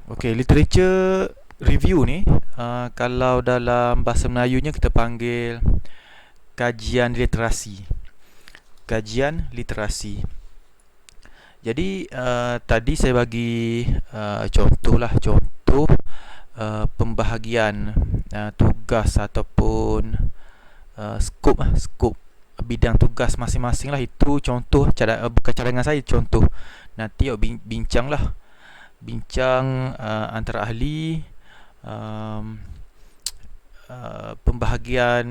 Okey, literature review ni kalau dalam bahasa Melayunya kita panggil kajian literasi. Kajian literasi. Jadi tadi saya bagi contoh pembahagian tugas ataupun skop bidang tugas masing-masing lah. Itu contoh bukan cadangan saya, contoh. Nanti bincang lah, bincang antara ahli. um, Pembahagian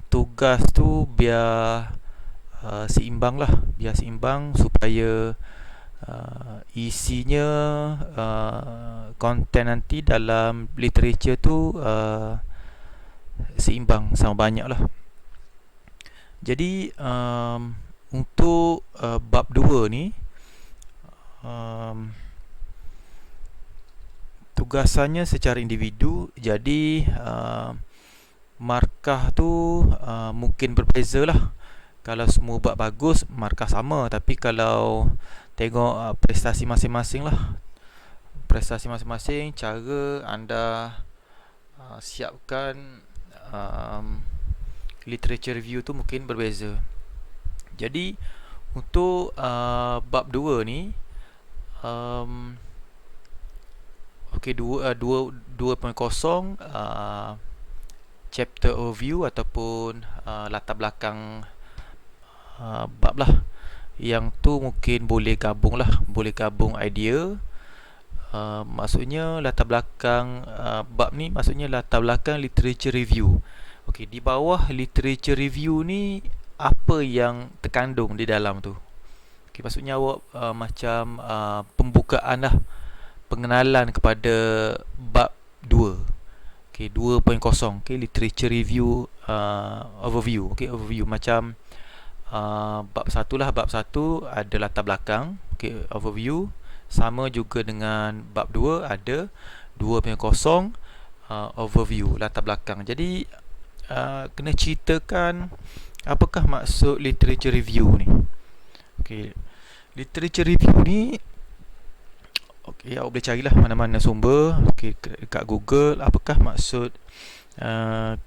tugas tu biar seimbang lah, biar seimbang supaya isinya, konten nanti dalam literature tu seimbang, sama banyak lah. Jadi untuk bab 2 ni, tugasannya secara individu. Jadi markah tu mungkin berbeza lah. Kalau semua buat bagus, markah sama. Tapi kalau tengok prestasi masing-masing lah, prestasi masing-masing, cara anda siapkan literature review tu mungkin berbeza. Jadi untuk bab 2 ni, okey, 2.0 chapter overview ataupun latar belakang bab lah. Yang tu mungkin boleh gabung lah, boleh gabung idea. Maksudnya latar belakang bab ni maksudnya latar belakang literature review. Okey, di bawah literature review ni apa yang terkandung di dalam tu. Okey, maksudnya awak macam pembukaan lah, pengenalan kepada bab 2. Okey, 2.0. Okey, literature review overview. Okey, overview macam bab 1 lah. Bab 1 ada latar belakang, okey, overview. Sama juga dengan bab 2 ada 2.0 overview, latar belakang. Jadi kena ceritakan apakah maksud literature review ni. Okey, literature review ni, okey, awak boleh carilah mana-mana sumber. Okey, dekat Google, apakah maksud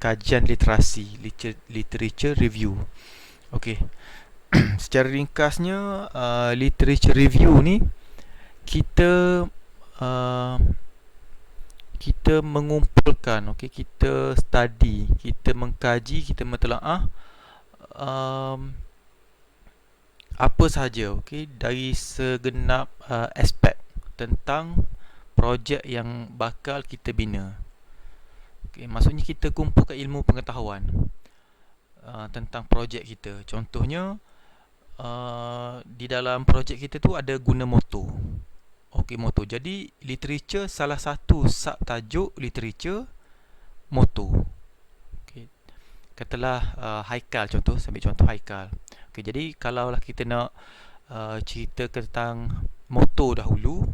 kajian literasi, literature review. Okey. Secara ringkasnya, literature review ni kita kita mengumpulkan, okey, kita study, kita mengkaji, kita mentelaah apa sahaja, okey, dari segenap aspek tentang projek yang bakal kita bina. Okey, maksudnya kita kumpulkan ilmu pengetahuan tentang projek kita. Contohnya di dalam projek kita tu ada guna motor. Okey, motor. Jadi literature, salah satu subtajuk literature motor. Okey, katalah Haikal, contoh, saya ambil contoh Haikal. Okey, jadi kalaulah kita nak cerita tentang motor dahulu,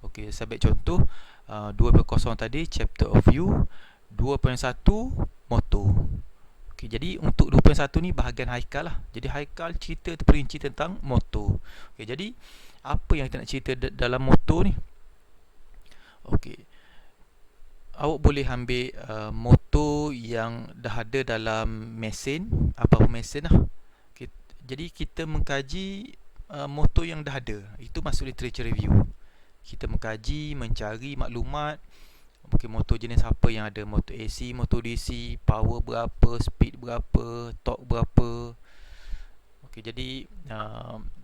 okey, saya ambil contoh 2.0 tadi chapter of view, 2.1 motor. Okey, jadi untuk 2.1 ni bahagian Haikal lah. Jadi Haikal cerita terperinci tentang motor. Okey, jadi apa yang kita nak cerita dalam motor ni? Okey, awak boleh ambil motor yang dah ada dalam mesin, apa-apa mesin lah. Okay. Jadi kita mengkaji motor yang dah ada. Itu masuk literature review. Kita mengkaji, mencari maklumat. Okay, motor jenis apa yang ada, motor AC, motor DC, power berapa, speed berapa, torque berapa. Okay, jadi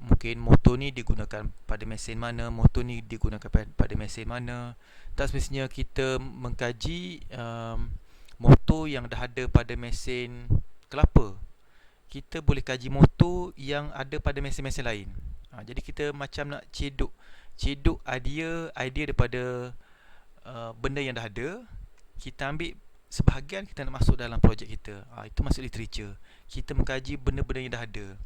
mungkin motor ni digunakan pada mesin mana, motor ni digunakan pada mesin mana. Tak semestinya kita mengkaji motor yang dah ada pada mesin kelapa. Kita boleh kaji motor yang ada pada mesin-mesin lain. Jadi kita macam nak cedok idea daripada benda yang dah ada. Kita ambil sebahagian, kita nak masuk dalam projek kita. Itu masuk literature. Kita mengkaji benda-benda yang dah ada.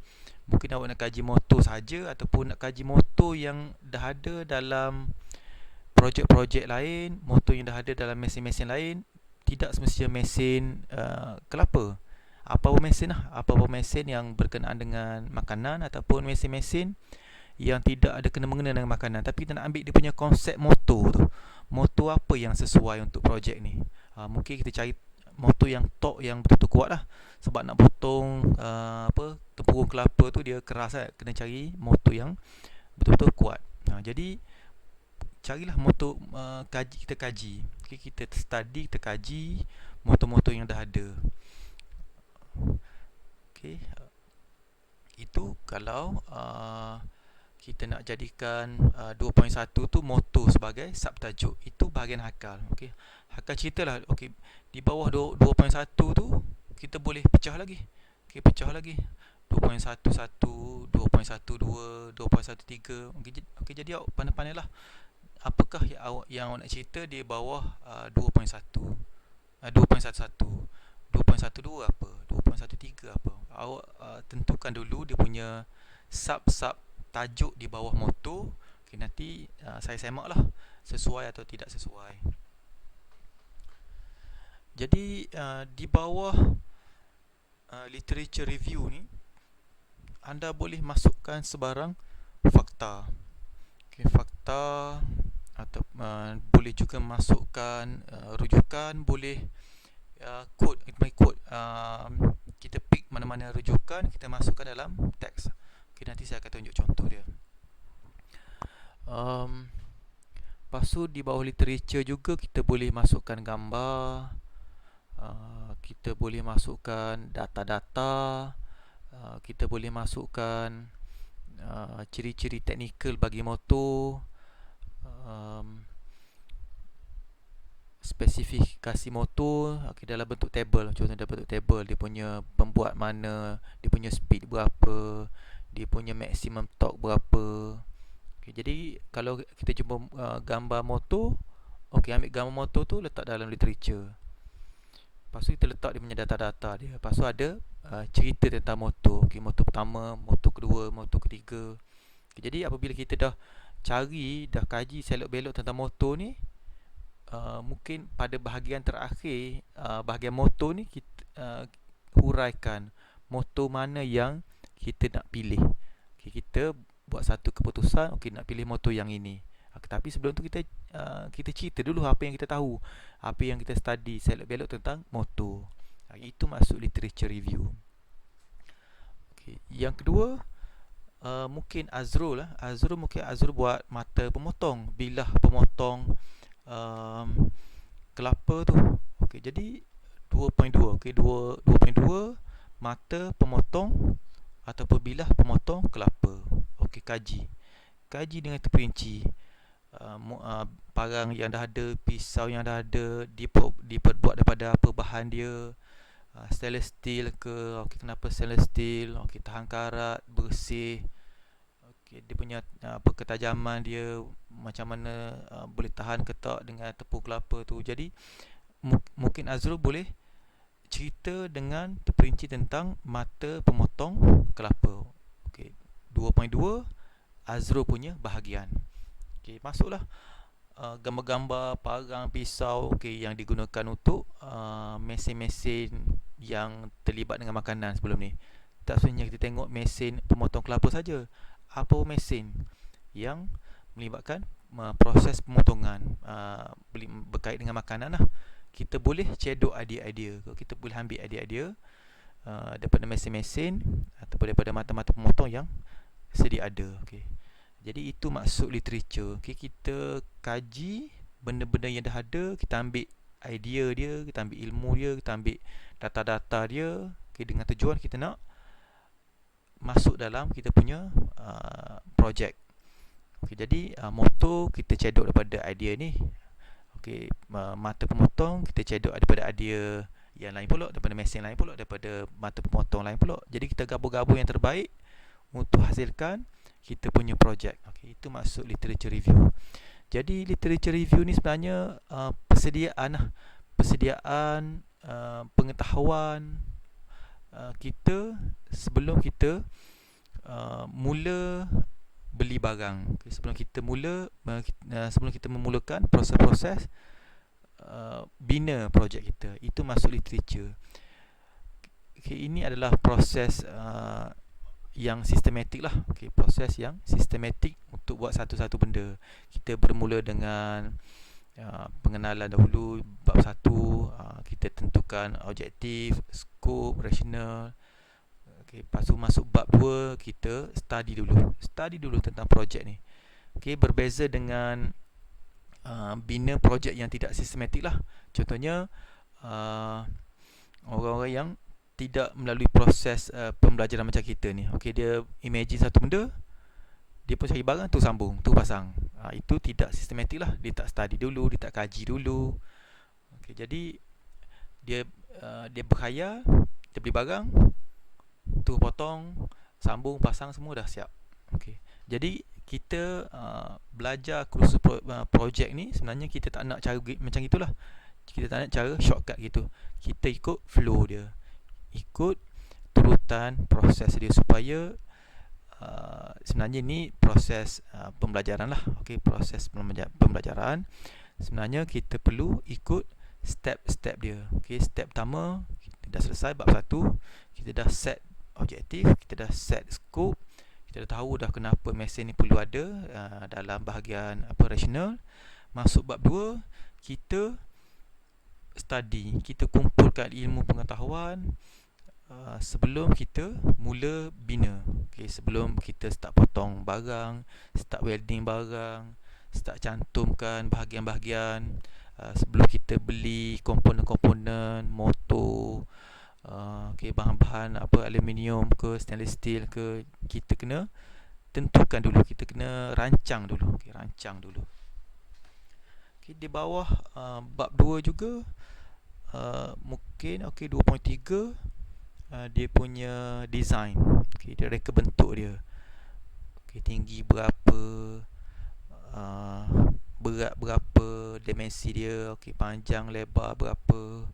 Mungkin awak nak kaji motor saja, ataupun nak kaji motor yang dah ada dalam projek-projek lain, motor yang dah ada dalam mesin-mesin lain. Tidak semestinya mesin kelapa. Apa-apa mesin lah, apa-apa mesin yang berkenaan dengan makanan, ataupun mesin-mesin yang tidak ada kena-mengena dengan makanan, tapi kita nak ambil dia punya konsep motor tu. Motor apa yang sesuai untuk projek ni? Mungkin kita cari motor yang tok, yang betul-betul kuat lah. Sebab nak potong tempurung kelapa tu dia keras lah. Kena cari motor yang betul-betul kuat. Jadi carilah motor, kita kaji. Okay, kita study, kita kaji motor-motor yang dah ada. Okay, itu kalau kita nak jadikan 2.1 tu motor sebagai subtajuk. Itu bahagian hakal. Okey. Hakal ceritalah, okey, di bawah 2.1 tu kita boleh pecah lagi. Okey, pecah lagi. 2.11, 2.12, 2.13. Okey, jadi awak pandai-pandailah. Apakah yang awak nak cerita di bawah 2.1? 2.11. 2.12 apa? 2.13 apa? Awak tentukan dulu dia punya sub tajuk di bawah motor. Okay, nanti saya semak lah sesuai atau tidak sesuai. Jadi di bawah literature review ni, anda boleh masukkan sebarang fakta. Okay, fakta atau boleh juga masukkan rujukan, boleh quote, kita pick mana-mana rujukan, kita masukkan dalam teks. Okay, nanti saya akan tunjuk contoh dia. Lepas tu di bawah literature juga kita boleh masukkan gambar, kita boleh masukkan data-data, kita boleh masukkan ciri-ciri teknikal bagi motor, spesifikasi motor, okay, dalam bentuk table. Contohnya dalam bentuk table, dia punya pembuat mana, dia punya speed berapa, dia punya maximum torque berapa. Okay, jadi kalau kita jumpa gambar motor, okay, ambil gambar motor tu letak dalam literature. Lepas tu kita letak dia punya data-data dia. Lepas tu ada cerita tentang motor. Okay, motor pertama, motor kedua, motor ketiga. Okay, jadi apabila kita dah cari, dah kaji selok-belok tentang motor ni, mungkin pada bahagian terakhir, bahagian motor ni kita huraikan motor mana yang kita nak pilih. Okay, kita buat satu keputusan, okay, nak pilih motor yang ini. Tapi sebelum tu kita cerita dulu apa yang kita tahu, apa yang kita study selok-belok tentang motor. Itu masuk literature review. Okay, yang kedua, mungkin Azrul lah. Azrul buat mata pemotong, bilah pemotong kelapa tu. Okey, jadi 2.2. Okey, 2.2 mata pemotong ataupun bilah pemotong kelapa. Okey, kaji dengan terperinci. Parang yang dah ada, pisau yang dah ada, diperbuat daripada apa bahan dia, stainless steel ke, okey, kenapa stainless steel, okey, tahan karat, bersih, okey, dia punya ketajaman dia macam mana, boleh tahan ke tak dengan tepung kelapa tu. Jadi mungkin Azrul boleh cerita dengan terperinci tentang mata pemotong kelapa. Okey, 2.2 Azrul punya bahagian. Okey, masuklah gambar-gambar parang, pisau, okey, yang digunakan untuk mesin-mesin yang terlibat dengan makanan sebelum ni. Tak sebenarnya kita tengok mesin pemotong kelapa saja. Apa mesin yang melibatkan proses pemotongan berkait dengan makanan lah. Kita boleh cedok idea-idea. Kita boleh ambil idea-idea daripada mesin-mesin ataupun daripada mata-mata pemotong yang sedia ada. Okay. Jadi itu maksud literature. Okay, kita kaji benda-benda yang dah ada, kita ambil idea dia, kita ambil ilmu dia, kita ambil data-data dia, okay, dengan tujuan kita nak masuk dalam kita punya projek. Okay, jadi motor kita cedok daripada idea ni. Okay, mata pemotong kita cedok daripada idea yang lain pula, daripada mesin lain pula, daripada mata pemotong lain pula. Jadi kita gabung-gabung yang terbaik untuk hasilkan kita punya projek. Okay, itu maksud literature review. Jadi literature review ni sebenarnya persediaan pengetahuan kita sebelum kita mula beli barang. Okay, sebelum kita memulakan proses-proses bina projek kita. Itu masuk literature. Okay, ini adalah proses yang sistematik lah. Okay, proses yang sistematik untuk buat satu-satu benda. Kita bermula dengan pengenalan dahulu, bab 1, kita tentukan objektif, skop, rasional. Okay, lepas tu masuk bab 2, kita study dulu tentang projek ni. Okay, berbeza dengan bina projek yang tidak sistematik lah. Contohnya orang-orang yang tidak melalui proses pembelajaran macam kita ni. Okay, dia imagine satu benda, dia pun cari barang tu, sambung tu, pasang. Itu tidak sistematik lah. Dia tak study dulu, dia tak kaji dulu. Okay, jadi dia berkhayal, dia beli barang tu, potong, sambung, pasang, semua dah siap. Okay, jadi kita belajar kursus projek ni, sebenarnya kita tak nak cara macam gitulah. Kita tak nak cara shortcut gitu. Kita ikut flow dia, ikut turutan proses dia, supaya sebenarnya ni proses pembelajaran lah. Okay, proses pembelajaran sebenarnya kita perlu ikut step-step dia. Okay, step pertama, kita dah selesai bab 1, kita dah set objektif, kita dah set scope, kita dah tahu dah kenapa mesin ni perlu ada dalam bahagian rasional. Masuk bab 2, kita study, kita kumpulkan ilmu pengetahuan sebelum kita mula bina. Okay, sebelum kita start potong barang, start welding barang, start cantumkan bahagian-bahagian, sebelum kita beli komponen-komponen motor, okay, bahan-bahan aluminium ke, stainless steel ke, kita kena tentukan dulu, kita kena rancang dulu. Okay, rancang dulu. Okay, di bawah bab 2 juga mungkin 2.3, dia punya design. Okay, dia reka bentuk dia. Okay, tinggi berapa, berat berapa, dimensi dia, okay, panjang lebar berapa,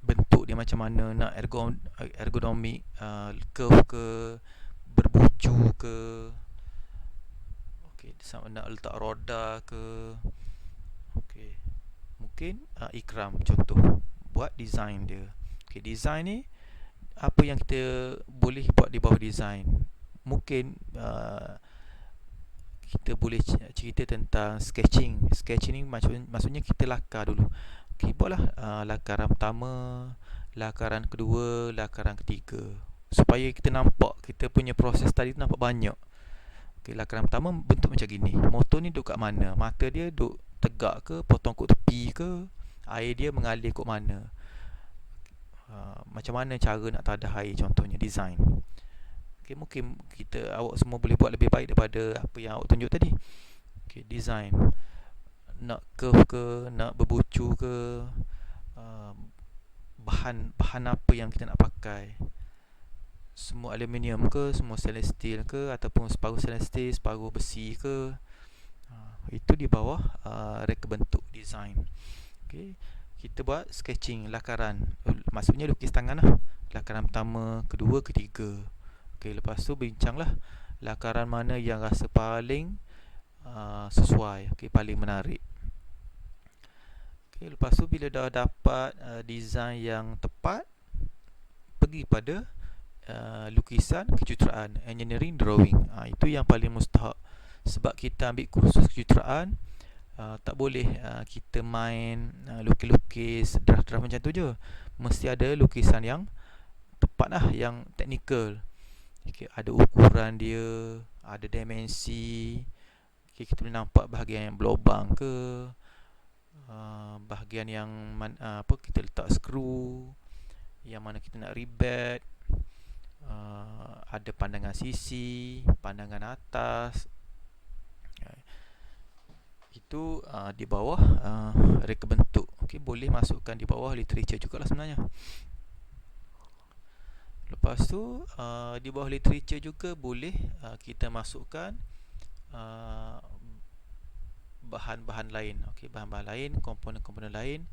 bentuk dia macam mana, nak ergonomik, curve ke, berbucu ke, okay, nak letak roda ke. Okay, mungkin Ikram contoh buat design dia. Okay, design ni apa yang kita boleh buat di bawah design? Mungkin kita boleh cerita tentang sketching. Sketching ni maksudnya kita lakar dulu. Okay, buatlah lakaran pertama, lakaran kedua, lakaran ketiga, supaya kita nampak kita punya proses tadi tu nampak banyak. Okay, lakaran pertama bentuk macam gini. Motor ni duduk kat mana? Mata dia duduk tegak ke, potong kot tepi ke, air dia mengalir kot mana, macam mana cara nak tadah air, contohnya design. Okay, mungkin awak semua boleh buat lebih baik daripada apa yang awak tunjuk tadi. Okay, design, nak curve ke, nak berbucu ke, bahan apa yang kita nak pakai, semua aluminium ke, semua stainless steel ke, ataupun separuh stainless steel, separuh besi ke. Itu di bawah reka bentuk, design. Okay, kita buat sketching, lakaran, maksudnya lukis tangan lah. Lakaran pertama, kedua, ketiga. Okay, lepas tu bincanglah lakaran mana yang rasa paling sesuai, okay, paling menarik. Okay, lepas tu bila dah dapat design yang tepat, pergi pada lukisan kejuruteraan, engineering drawing. Itu yang paling mustahak. Sebab kita ambil kursus kejuruteraan, tak boleh kita main lukis-lukis draft-draft macam tu je. Mesti ada lukisan yang tepat lah, yang teknikal. Okay, ada ukuran dia, ada dimensi. Okay, kita boleh nampak bahagian yang berlubang ke, bahagian yang kita letak skru, yang mana kita nak ribat, ada pandangan sisi, pandangan atas. Itu di bawah reka bentuk. Okay, boleh masukkan di bawah literature jugalah sebenarnya. Lepas tu di bawah literature juga boleh kita masukkan bahan-bahan lain. Okay, bahan-bahan lain, komponen-komponen lain,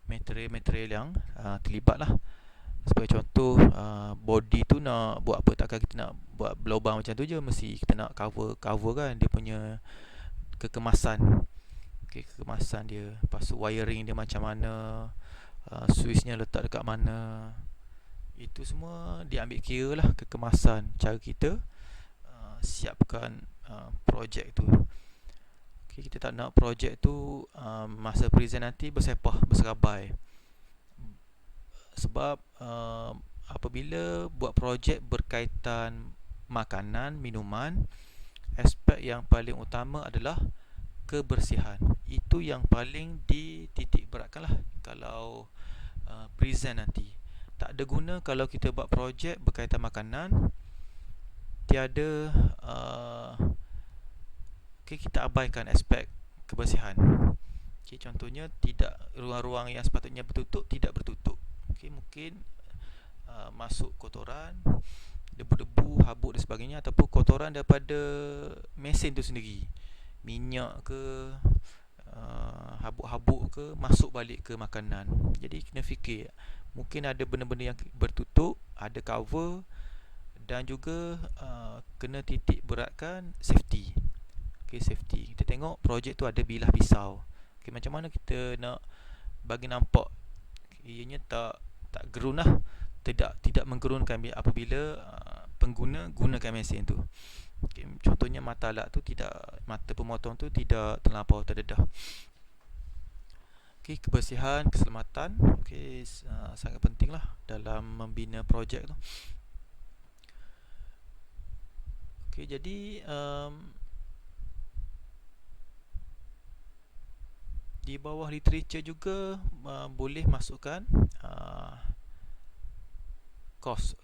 material-material yang terlibat lah. Sebagai contoh, body tu nak buat apa? Takkan kita nak buat berlubang macam tu je. Mesti kita nak cover kan dia punya kekemasan. Okay, kekemasan dia. Lepas tu wiring dia macam mana, switchnya letak dekat mana. Itu semua diambil kira lah kekemasan cara kita siapkan projek tu. Okay, kita tak nak projek tu masa present nanti bersepah, berserabai. Sebab apabila buat projek berkaitan makanan, minuman, aspek yang paling utama adalah kebersihan. Itu yang paling dititik beratkan lah kalau present nanti. Tak ada guna kalau kita buat projek berkaitan makanan, tiada kita abaikan aspek kebersihan. Contohnya tidak ruang-ruang yang sepatutnya bertutup tidak bertutup. Mungkin masuk kotoran, debu-debu, habuk dan sebagainya, ataupun kotoran daripada mesin tu sendiri, minyak ke, habuk-habuk ke, masuk balik ke makanan. Jadi kena fikir, mungkin ada benda-benda yang bertutup, ada cover, dan juga kena titik beratkan safety. Safety. Kita tengok projek tu ada bilah pisau. Macam mana kita nak bagi nampak ianya tak gerun lah, tidak menggerunkan apabila pengguna gunakan mesin tu. Contohnya mata alat tu mata pemotong tu tidak terlampau terdedah. Kebersihan, keselamatan sangat penting lah dalam membina projek tu. Jadi di bawah literature juga boleh masukkan kos,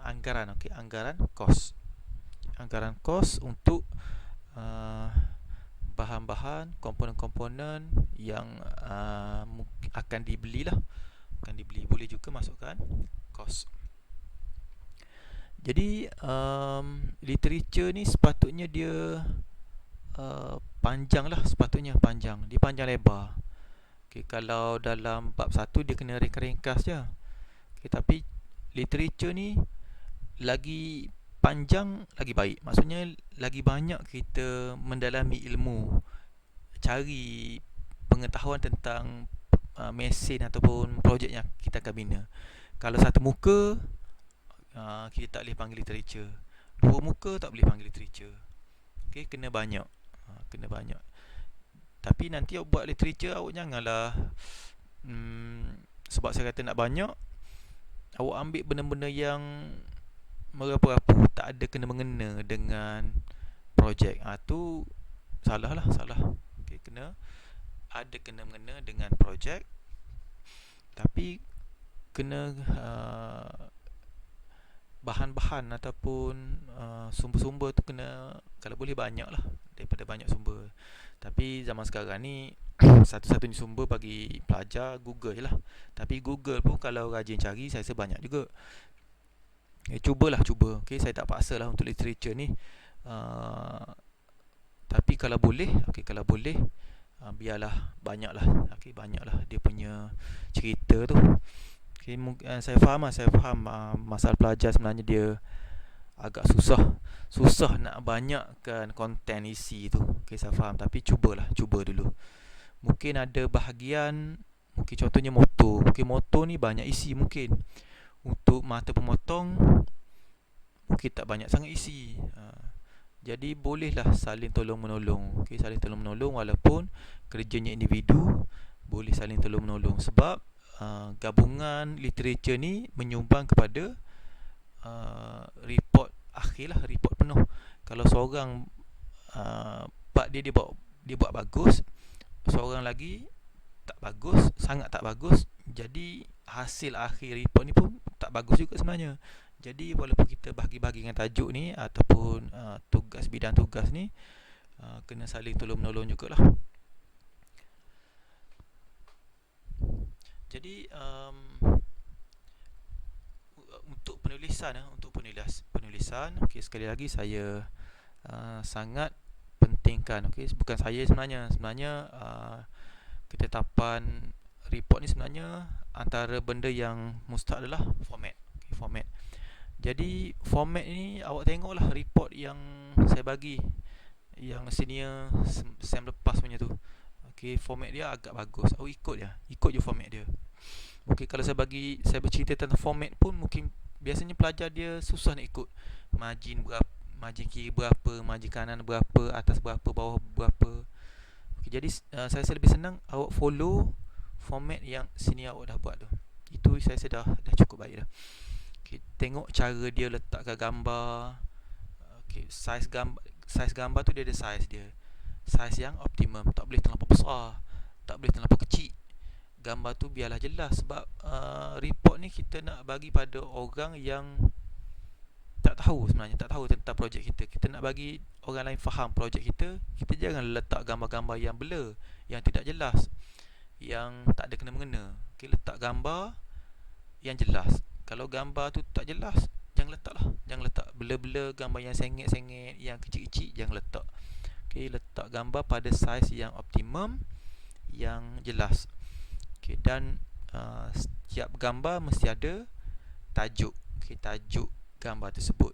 anggaran, anggaran kos untuk bahan-bahan, komponen-komponen yang akan dibeli lah, boleh juga masukkan kos. Jadi literature ni sepatutnya dia panjang lah, dia panjang lebar. Kalau dalam bab 1 dia kena ringkas je. Tapi literature ni lagi panjang lagi baik. Maksudnya lagi banyak kita mendalami ilmu, cari pengetahuan tentang mesin ataupun projek yang kita akan bina. Kalau satu muka kita tak boleh panggil literature, dua muka tak boleh panggil literature. Kena banyak. Tapi nanti awak buat literature, awak janganlah sebab saya kata nak banyak, awak ambil benda-benda yang merapu-rapu, tak ada kena mengena dengan projek. Tu salah. Kena mengena dengan projek, tapi kena bahan-bahan ataupun sumber-sumber tu kena, kalau boleh banyak lah, daripada banyak sumber. Tapi zaman sekarang ni satu-satunya sumber bagi pelajar Google je lah. Tapi Google pun kalau rajin cari, saya rasa banyak juga. Cuba. Saya tak paksa lah untuk literature ni. Tapi kalau boleh, biarlah banyaklah. Banyaklah dia punya cerita tu. Saya faham masalah pelajar sebenarnya dia agak susah nak banyakkan konten isi tu. Saya faham, tapi cuba dulu. Mungkin ada bahagian, mungkin contohnya motor. Motor ni banyak isi mungkin. Untuk mata pemotong mungkin tak banyak sangat isi. Jadi bolehlah saling tolong-menolong. Saling tolong-menolong, walaupun kerjanya individu, boleh saling tolong-menolong. Sebab gabungan literature ni menyumbang kepada report akhir lah, report penuh. Kalau seorang part dia buat bagus, seorang lagi tak bagus, sangat tak bagus, jadi hasil akhir report ni pun tak bagus juga sebenarnya. Jadi walaupun kita bahagi-bahagikan tajuk ni ataupun bidang tugas ni, kena saling tolong-menolong jugalah. Jadi untuk penulisan, sekali lagi saya sangat pentingkan. Bukan saya sebenarnya ketetapan report ni sebenarnya antara benda yang mustahil adalah format. Jadi format ni awak tengoklah report yang saya bagi, yang senior sem lepas punya tu. Okay, format dia agak bagus. Ikut je format dia. Okay, kalau saya bercerita tentang format pun mungkin biasanya pelajar dia susah nak ikut. Margin berapa, margin kiri berapa, margin kanan berapa, atas berapa, bawah berapa. Okay, jadi saya rasa lebih senang awak follow format yang sini awak dah buat tu. Itu saya rasa dah cukup baik dah. Okay, tengok cara dia letakkan gambar. Okay, saiz gambar tu dia ada saiz dia. Saiz yang optimum, tak boleh terlampau besar, tak boleh terlampau kecil. Gambar tu biarlah jelas, sebab report ni kita nak bagi pada orang yang tak tahu sebenarnya, tak tahu tentang projek kita. Kita nak bagi orang lain faham projek kita. Kita jangan letak gambar-gambar yang blur, yang tidak jelas, yang tak ada kena-mengena. Okay, letak gambar yang jelas. Kalau gambar tu tak jelas, jangan letak lah. Jangan letak blur-blur, gambar yang sengit-sengit, yang kecil-kecil, jangan letak. Okay, letak gambar pada saiz yang optimum, yang jelas. Okay, dan setiap gambar mesti ada tajuk. Okay, tajuk gambar tersebut.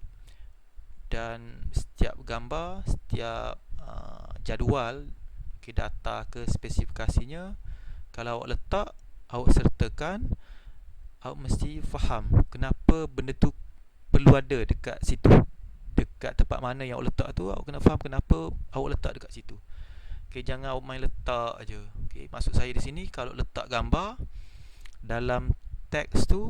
Dan setiap gambar, setiap jadual, okay, data ke spesifikasinya, kalau awak letak, awak sertakan, awak mesti faham kenapa benda tu perlu ada dekat situ. Dekat tempat mana yang awak letak tu, awak kena faham kenapa awak letak dekat situ. Okay, jangan awak main letak aja. Okay, maksud saya di sini, kalau letak gambar dalam teks tu,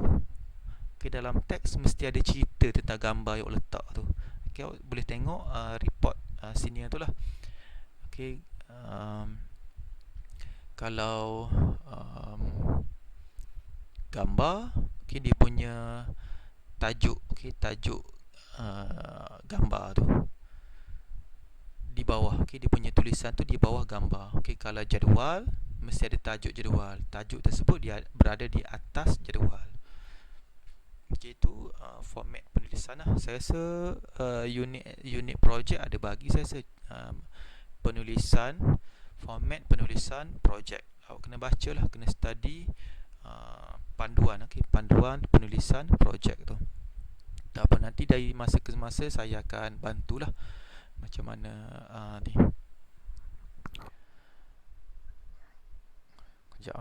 okay, dalam teks mesti ada cerita tentang gambar yang awak letak tu. Okay, awak boleh tengok report senior tu lah. Okay, kalau gambar, okay, dia punya tajuk, okay, tajuk gambar tu di bawah. Okay, dia punya tulisan tu di bawah gambar. Okay, kalau jadual, mesti ada tajuk jadual. Tajuk tersebut dia berada di atas jadual. Okay, itu format penulisan lah. Saya rasa unit projek ada bagi saya rasa penulisan, format penulisan projek. Awak kena baca lah, kena study panduan. Okay, panduan penulisan projek tu. Tak apa, nanti dari masa ke masa saya akan bantulah macam mana ni. Kejap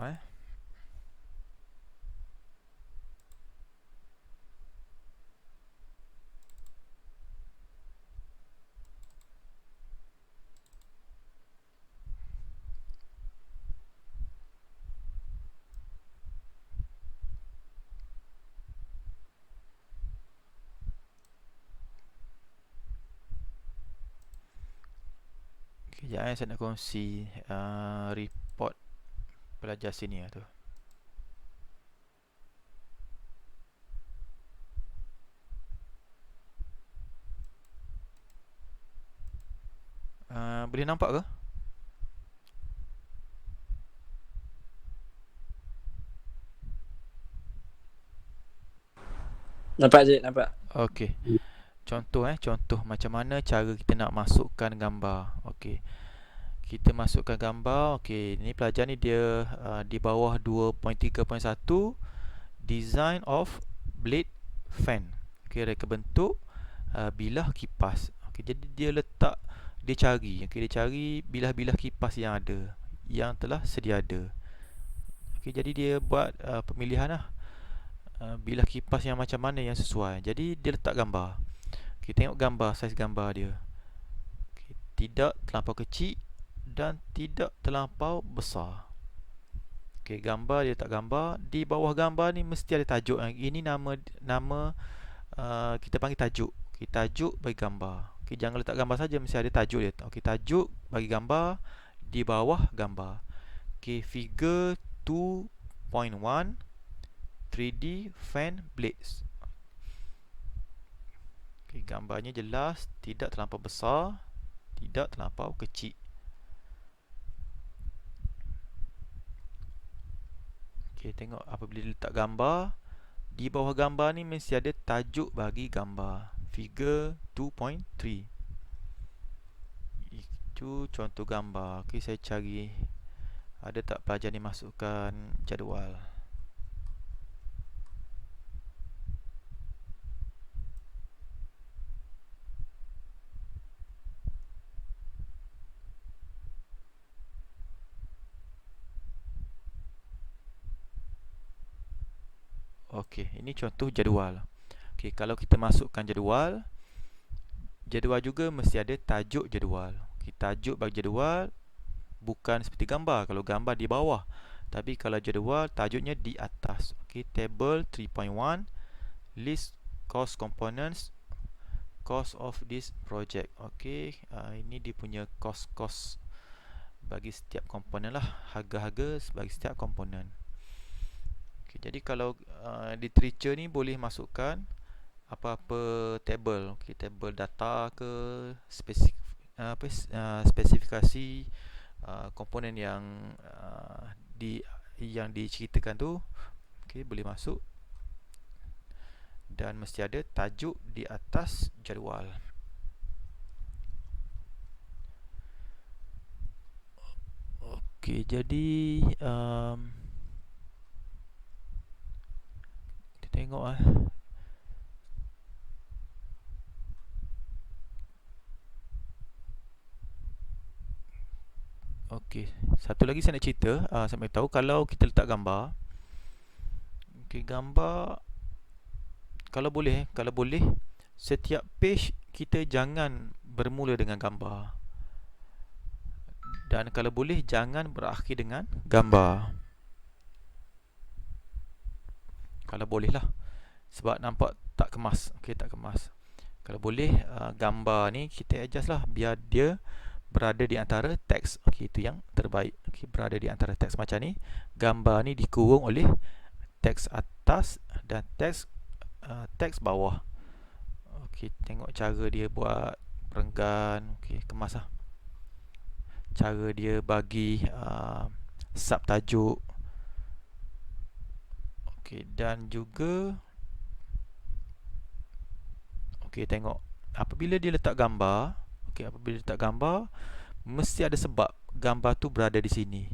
Kejap saya nak kongsi report pelajar senior tu. Boleh nampak ke? Nampak je, nampak. Okey. Contoh macam mana cara kita nak masukkan gambar. Okey. Kita masukkan gambar. Okey, ni pelajar ni dia di bawah 2.3.1 design of blade fan. Okey, reka bentuk bilah kipas. Okey, jadi dia letak, dia cari, okey, dia cari bilah-bilah kipas yang ada, yang telah sedia ada. Okey, jadi dia buat pemilihan lah, bilah kipas yang macam mana yang sesuai. Jadi dia letak gambar. Okey, tengok gambar, saiz gambar dia. Okey, tidak terlampau kecil dan tidak terlampau besar. Okey, gambar, dia letak gambar. Di bawah gambar ni mesti ada tajuk. Ini nama kita panggil tajuk. Okey, tajuk bagi gambar. Okey, jangan letak gambar saja, mesti ada tajuk dia. Okey, tajuk bagi gambar di bawah gambar. Okey, figure 2.1 3D fan blades. Okay, gambarnya jelas, tidak terlampau besar, tidak terlampau kecil. Okay, tengok apabila letak gambar, di bawah gambar ni mesti ada tajuk bagi gambar. Figure 2.3. Itu contoh gambar. Okay, saya cari ada tak pelajar ni masukkan jadual. Okey, ini contoh jadual. Okey, kalau kita masukkan jadual, jadual juga mesti ada tajuk jadual. Okey, tajuk bagi jadual bukan seperti gambar. Kalau gambar di bawah, tapi kalau jadual tajuknya di atas. Okey, table 3.1 list cost components, cost of this project. Okey, ini dia punya cost bagi setiap komponen lah, harga-harga bagi setiap komponen. Okey, jadi kalau literature ni boleh masukkan apa-apa table. Okey, table data ke spesifikasi komponen yang diceritakan tu. Okey, boleh masuk dan mesti ada tajuk di atas jadual. Okey, jadi kita tengok Okey, satu lagi saya nak cerita, saya nak tahu kalau kita letak gambar. Okey, gambar kalau boleh setiap page kita jangan bermula dengan gambar. Dan kalau boleh jangan berakhir dengan gambar. Kalau boleh lah. Sebab nampak tak kemas. Okey, tak kemas. Kalau boleh gambar ni kita adjust lah biar dia berada di antara teks. Okey, itu yang terbaik. Okey, berada di antara teks macam ni. Gambar ni dikurung oleh teks atas dan teks bawah. Okey, tengok cara dia buat perenggan. Okey, kemas lah. Cara dia bagi sub tajuk. Okey, dan juga okey, tengok apabila dia letak gambar. Okey, apabila dia letak gambar mesti ada sebab gambar tu berada di sini.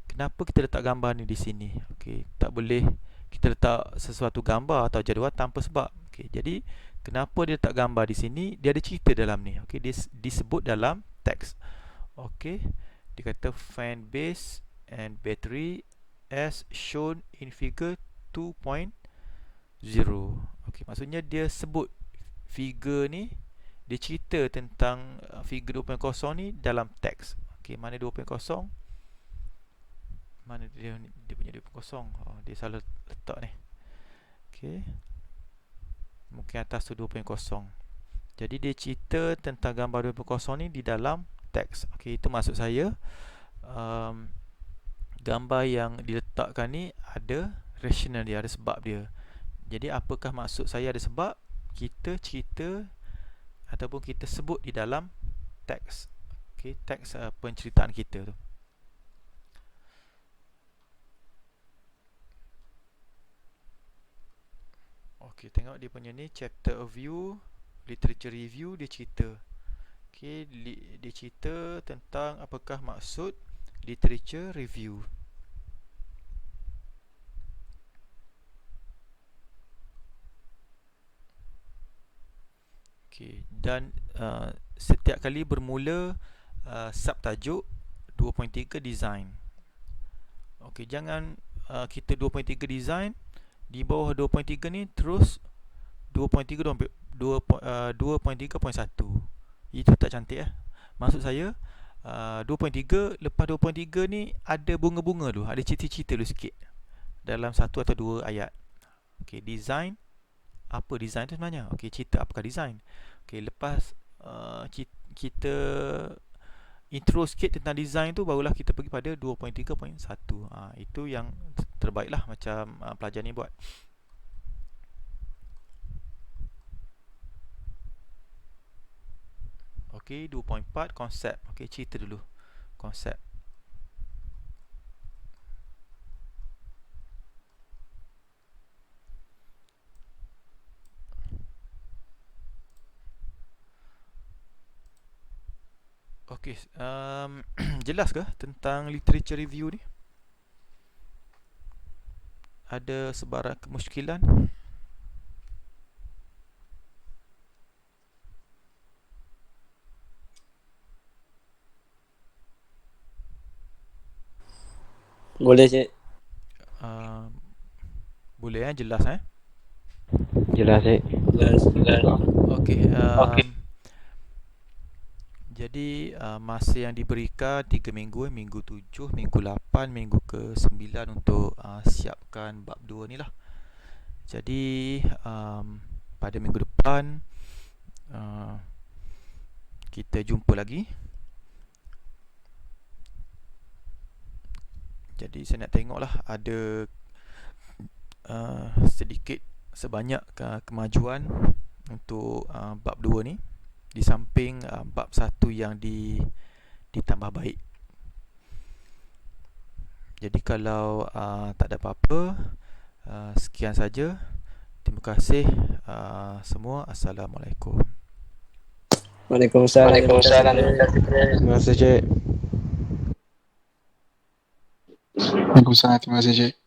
Kenapa kita letak gambar ni di sini? Okey, tak boleh kita letak sesuatu gambar atau jadual tanpa sebab. Okey, jadi kenapa dia letak gambar di sini? Dia ada cerita dalam ni. Okey, dia disebut dalam teks. Okey, dia kata fan base and battery as shown in figure 2.0. Okey, maksudnya dia sebut figure ni, dia cerita tentang figure 2.0 ni dalam teks. Okey, mana 2.0? Mana dia punya 2.0? Oh, dia salah letak ni. Okey. Mungkin atas tu 2.0. Jadi dia cerita tentang gambar 2.0 ni di dalam teks. Okey, itu maksud saya. Gambar yang diletakkan ni ada rasional dia, ada sebab dia. Jadi apakah maksud saya ada sebab? Kita cerita ataupun kita sebut di dalam teks. Okey, teks penceritaan kita tu. Okey, tengok dia punya ni chapter review, literature review, dia cerita. Okey, dia cerita tentang apakah maksud literature review. Okey, dan setiap kali bermula subtajuk 2.3 design. Okey, jangan kita 2.3 design di bawah 2.3 ni terus 2.3 2.3.1. Itu tak cantik Maksud saya 2.3 lepas 2.3 ni ada bunga-bunga dulu, ada cerita-cerita dulu sikit dalam satu atau dua ayat. Okey, design. Apa design tu sebenarnya? Okey, cerita apakah design. Okey, lepas kita intro sikit tentang design tu, barulah kita pergi pada 2.3.1. Itu yang terbaik lah macam pelajar ni buat. Okey, 2.4 konsep. Okey, cerita dulu konsep. Okey, jelas ke tentang literature review ni? Ada sebarang kemusykilan? Boleh, Cik. Uh, Boleh jelas Jelas, Cik. Jelas. Okey, Okey. jadi masa yang diberikan 3 minggu, minggu 7, minggu 8, minggu ke 9 untuk siapkan bab 2 ni lah. Jadi pada minggu depan uh, kita jumpa lagi. Jadi saya nak tengoklah ada sedikit sebanyak kemajuan untuk bab 2 ni di samping bab 1 yang ditambah baik. Jadi kalau tak ada apa-apa, sekian saja. Terima kasih semua. Assalamualaikum. Waalaikumsalam. Terima kasih. Waalaikumsalam. Terima kasih. Terima kasih, Cik. Waalaikumsalam. Terima kasih, Cik.